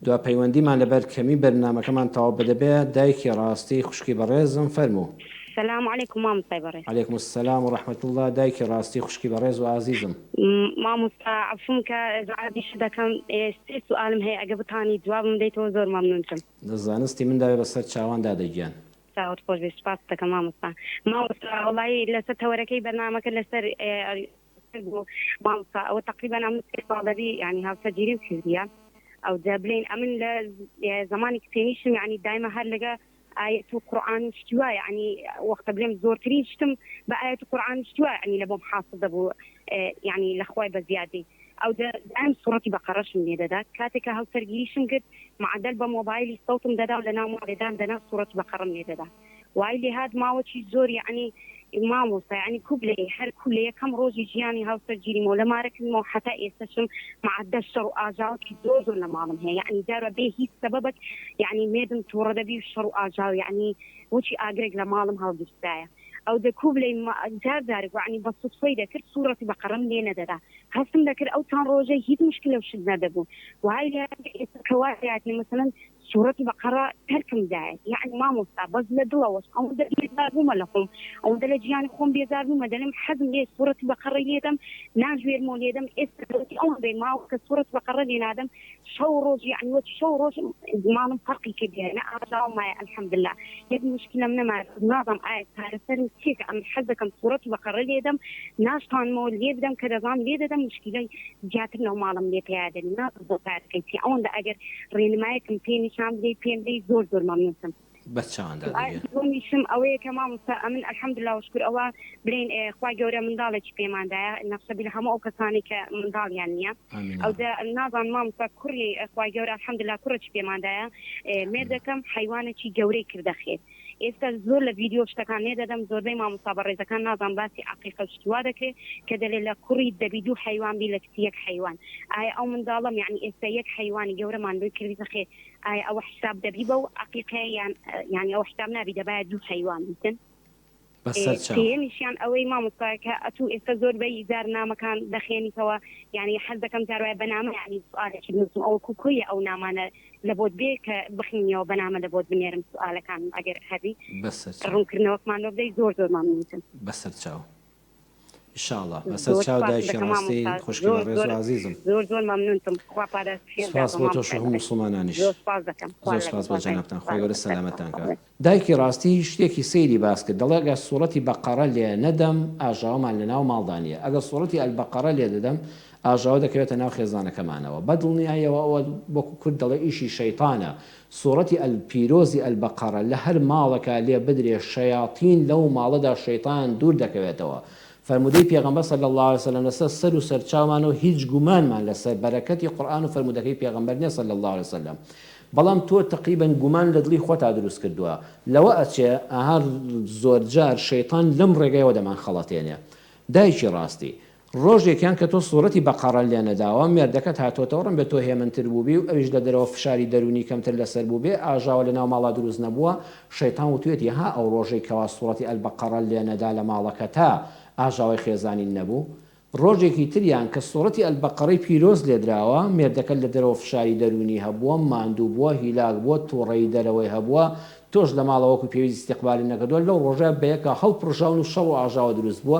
دو پەیوەندیمان لەبەر کەمی بەرنامەکەمان تەواو بدەبێت دایکی ڕاستی خوشکی بەڕێزم فەرموو. السلام عليكم مامۆستا بەڕێز. عەلەیکم السەلام وڕەحمەت الله. دایکی ڕاستی خوشکی بەڕێز و ئازیزم. مامۆستا عەفوم کە زعادیش دەکەم سێ سوالم هەیە ئەگە بتانی جوابم دەیتەوە زۆر مەمنونتم. زانستی من داوێ بەسەر چاواندا دەگیان. چاوت خۆش بێ سپاس دەکەم مامۆستا. مامۆستا وەڵی لەسەر تەوەرەکەی بەرنامەکە لەسەر مامۆستا ئەوە تقریبا ئەم سێ ساڵەری یعنی هاوسەرگیریم کردیە ئەو دەبلین ئەمن لە زمانی کتێنیشم یعنی دایما هەر لەگە آية القرآن اشتواء يعني وقت بلم زورترين شتم بآية القرآن اشتواء يعني لبوم حاصل دبو يعني لأخوي بزيادة أو ده دائم صورتي بقرش من يدا كاتك هاو ترجيشم قد مع دلبة موبايلي صوتم ددا ولا نام ولدان دنا صورتي بقرة من يدا وايلي هاد ما وشي زور يعني مامۆستا يعني كوبلي هر كلية كم روزي جياني هاو سرجيري مولا مارك مو حتى يستشم مع الدشر وآجاوك زوز ولا معلم هي يعني دار به هي سببك يعني ميدن تورد بيه الشر وآجاو يعني وشي أقرق لمعلم هاو دستايا أو ده كوبلي ما دار دارك يعني بس صفيدة كل صورة بقرم لينا ده هسم ذكر أو تان روجي هي مشكلة وشدنا دبو وهاي كواعي يعني مثلا سورة بقرة تركم داعي يعني ما مستعب بس لدوا وش أو ده بيزارهم لهم أو ده لجيان خون بيزارهم مدلهم حزم ليه سورة بقرة ليدم ناجوير موليدم استدلتي أو بين ما كسورة بقرة لينادم شو روج يعني وش شو روج ما نفرق كبير أنا أرجع ما الحمد لله يد مشكلة من ما نظام آية هذا سر كيف أم حزكم سورة بقرة ليدم ناس كان مول ليدم كذا زام ليدم مشكلة جاتنا ومالم ليه هذا الناس ضبط كيف أون ده أجر رين ما يكمل فيني شاملي بيندي زور ممنونتم بس چاوان دادگیه میشم اوه کما من الحمدلله و شکر اوه بلین خواه گوره من داله چی پیمان دایا نفس بیل همه او کسانی که من دال یعنی او ده نازان ما مسا کری خواه گوره الحمدلله کره چی پیمان دایا مردکم حیوان چی گوره کرده خیر ئێستا زۆر لە ڤیدیۆ شتەکان نێدەدەم زۆربەی مامۆستا بەڕێزەکان نازان باسی عەقیقە شتوا دەکرێت کە دەڵێت لە کوڕی دەبی دوو حەیوان بی لە کچی یەک حەیوان ئایا ئەو منداڵم یعنی ئێستا یەک حەیوانی گەورەمان بۆی کردیتە خێر ئایا ئەوە حساب دەبی بەو عەقیقەیە یعنی ئەوە حساب نابی دەبایە دوو حەیوان بیتن پێمیشیان ئەوەی مامۆستا کە ئەتوو ئێستا زۆربەی زارنامەکان دەخێنیتەوە یعنی حەز دەکەم جاروایە بەنامە یعنی سوالێکی بنووسم ئەوە کوکویە ئەو نامانە لەبۆت بێ کە بخینیەوە بەنامە لەبۆت بنێرم سوالەکان ئەگەر هەبی ڕوونکردنەوەکمان لۆ بدەی زۆر مامنونتم بەسەر چاو ئینشاءڵڵا بەسەر چاو دایکی ڕاستی خوشکی بەڕێز و عەزیزم زۆر مەمنونتم خوا پاداشت سپاس بۆ تۆش و هەموو موسڵمانانیش زۆر سپاس دەکەم زۆر سپاس بۆ جەنابتان خۆی گەورە سەلامەتتان کە دایکی ڕاستی شتێکی سەیری باس کرد دەڵێ ئەگەر سوورەتی بەقەرە لێ نەدەم ئاژاومان لەناو ماڵدانیە ئەگەر سوورەتی ئەلبەقەرە لێ دەدەم ئاژاوە دەکەوێتە ناو خێزانەکەمانەوە بەدڵنیایەوە ئەوە وەکو کورد دەڵێ ئیشی شەیطانە سوورەتی پیرۆزی ئەلبەقەرە لە هەر ماڵەکە لێ بدرێ شەیاطین لەو ماڵەدا شەیطان دوور دەکەوێتەوە فرمودەی پێغەمبەر صلی الله علیه وسلم لەسەر سەر و سەرچاومانەوە هیچ گومانمان لەسەر بەرەکەتی قورئان و فرمودەکەی پێغەمبەر نییە صلی الله علیه وسلم بەڵام تۆ تقریبا گومان لە دڵی خۆتا دروست کردووە لەوە ئەچێ ئاهار زۆرجار شەیطان لەم ڕێگەیەوە دەمان خەڵەتێنێ دایکی ڕاستی ڕۆژێکیان کە تۆ سوورەتی بەقەرە لێ نەداوە مێردەکەت هاتۆتەوە ڕەن بێت تۆ هێمنتر بوو بی و ئەویش لە دەرەوە فشاری دەرونی کەمتر لەسەر بوو بێ ئاژاوە لە ناو ماڵا دروست نەبووە شەیطان وتوێتی ها ئەو ڕۆژەی کەوا سوورەتی ئەلبەقەرە لێ نەدا لە ماڵەکە تا ئاژاوی خێزانی نەبوو ڕۆژێکی تریان کە سوورەتی ئەلبەقەرەی پیرۆز لێدراوە مێردەکە لە دەرەوە فشاری دەرونی هەبووە ماندوو بووە هیلاک بووە تووڕەی دەرەوەی هەبووە تۆش لە ماڵەوەکو پێویست استیقبالی نەکردووە لەو ڕۆژە بەیەکە هەڵپڕژاون و شەڕ و ئاژاوە دروست بووە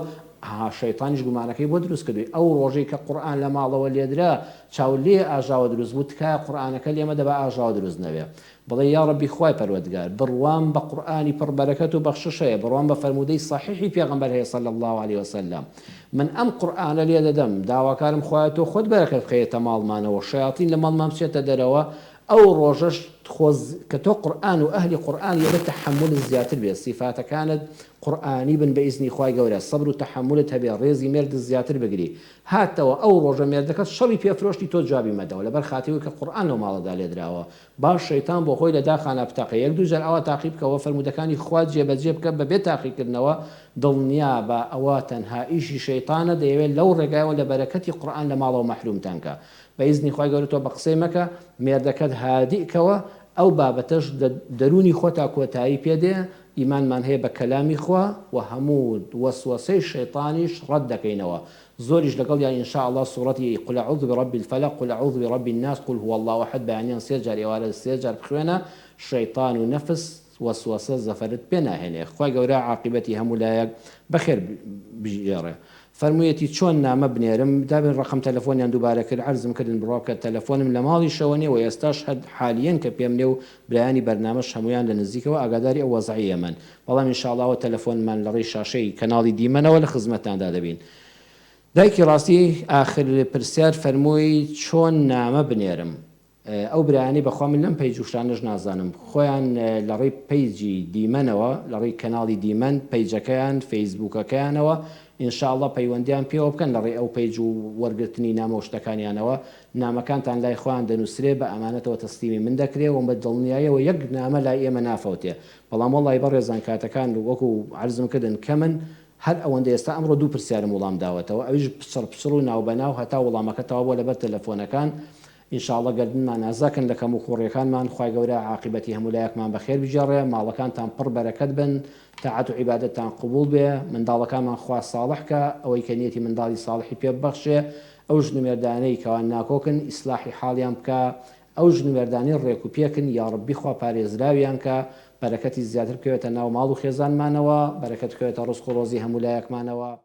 شەیطانیش گومانەکەی بۆ دروست کردووی ئەو ڕۆژەی کە قورئان لە ماڵەوە لێدرا چاو لێ ئاژاوە دروست بوو تکایە قورئانەکە لێمە دەبا ئاژاوە دروست نەبێ بڵێ یا ڕەبی خوای پەروەردگار بڕوام بە قورئانی پڕبەرەکەت و بەخششەیە بڕوام بە فەرمودەی صحیحی پێغەمبەر هەیە صلی الله علیه وسلم من ئەم قورئانە لێ دەدەم داواکارم خوایە تۆ خۆت بەرەکەت بخەیەتە ماڵمانەوە شەیاطین لە ماڵمان بچێتە دەرەوە ئەو ڕۆژەش کە تۆ قورئان و ئەهلی قورئان یەبێت تەحەمل زیاتر بێت سیفاتەکانت قورئانی بن بە ئیزنی خوای گەورە سەبر و تەحەملت هەبێ ڕێزی مێرد زیاتر بگری هاتەوە ئەو ڕۆژە مێردەکەت شەڕی پێفرۆشتی تۆ جوابی مەدەوە لەبەر خاتیەوەی کە قورئان لەو ماڵەدا لێدراوە باش شەیطان بۆ خۆی لە داخانە بتەقێ یەک دوو جار ئەوە تاقی بکەوە فەرمودەکانی خوا جێبەجێ بکە بەبێ تاقیکردنەوە دڵنیا بە ئەوە تەنها ئیشی شەیطانە دەیەوێت لەو ڕێگایەوە لە بەرەکەتی قورئان لە ماڵەوە مەحرومتان کە بە ئیزنی خوای گەورە تۆ بە قسەی مەکە مێردەکەت هادیکەوە ئەو بابەتەش دەرونی خۆتا کۆتایی پێدێ ئیمانمان هەیە بە کەلامی خوا و هەموو وەسوەسەی شەیطانیش ڕەت دەکەینەوە زۆریش لەگەڵ یان ئینشاء الله سوورەتی قل أعوذ برب الفلق قل أعوذ برب الناس قل هو الله أحد بەیانیان سێ جار ئێوارە سێ جار بخوێنە شەیطان و نەفس وەسوەسە زەفەرت پێ ناهێنێ خوای گەورە عاقبەتی هەموو لایەک بەخێر بژێڕێ فەرموویەتی چۆن نامە بنێرم دابێن ڕقم تەلەفۆنیان دووبارە کرد عرضم کردن بڕۆکە تەلەفۆنم لە ماڵی شەوە نیە و ئێستاش حالیەن کە پێم لێ و برایانی بەرنامەش هەمویان لە نزیکەوە ئاگاداری ئەو وەزعیە من بەڵام ئینشاءڵڵاوە تەلەفۆنمان لە ڕێی شاشەی کەناڵی دیمەنەوە لە خزمەتتاندا دەبین دایکی ڕاستی ئاخر پرسیار فەرمووی چۆن نامە بنێرم ئەو برایانی بەخوا من لەم پەیج وشانەش نازانم خۆیان لە ڕێی پەیجی دیمەنەوە لە ڕێی کەناڵی دیمەن پەیجەکەیان فەیسبووکەکەیانەوە ئینشاءڵڵا پەیوەندیان پێوە بکەن لە ڕێی ئەو پەیج و وەرگرتنی نامە و شتەکانیانەوە نامەکانتان لای خۆیان دەنووسرێ بە ئەمانەتەوە تەسلیمی من دەکرێ و بە دڵنیاییەوە یەک نامە لای ئێمە نافەوتێ بەڵام وەڵی بەڕێزان کاتەکان وەکو عرضم کردن کە من هەر ئەوەندە ئێستا ئەمڕۆ دوو پرسیارم وڵام داوەتەوە ئەویش پچڕ و ناوبەناو هەتا وڵامەکەتەوە بۆ لەبەر تەلەفۆنەکان ئینشاءڵڵا گەردنمان نازاکەن لە کەم و کوڕیەکانمان خوای گەورە عاقبەتی هەموو لایەکمان بەخێر بجێڕێ ماڵەکانتان پڕ بەرەکەت بن تاعەت و عیبادەتتان قبول بێ منداڵەکانمان خوا ساڵح کە ئەوەی کە نیەتی منداڵی ساڵحی پێ ببەخشێ ئەو ژنومێردانەی کەوان ناکۆکن ئیسلاحی حاڵیان بکە ئەو ژنومێردانی ڕێک و پێکن یا ڕەبی خوا پارێزراویان کە بەرەکەتی زیاتر بکەوێتە ناو ماڵ و خێزانمانەوە بەرەکەت بکەوێتە ڕزق و ڕۆزی هەموو لایەکمانەوە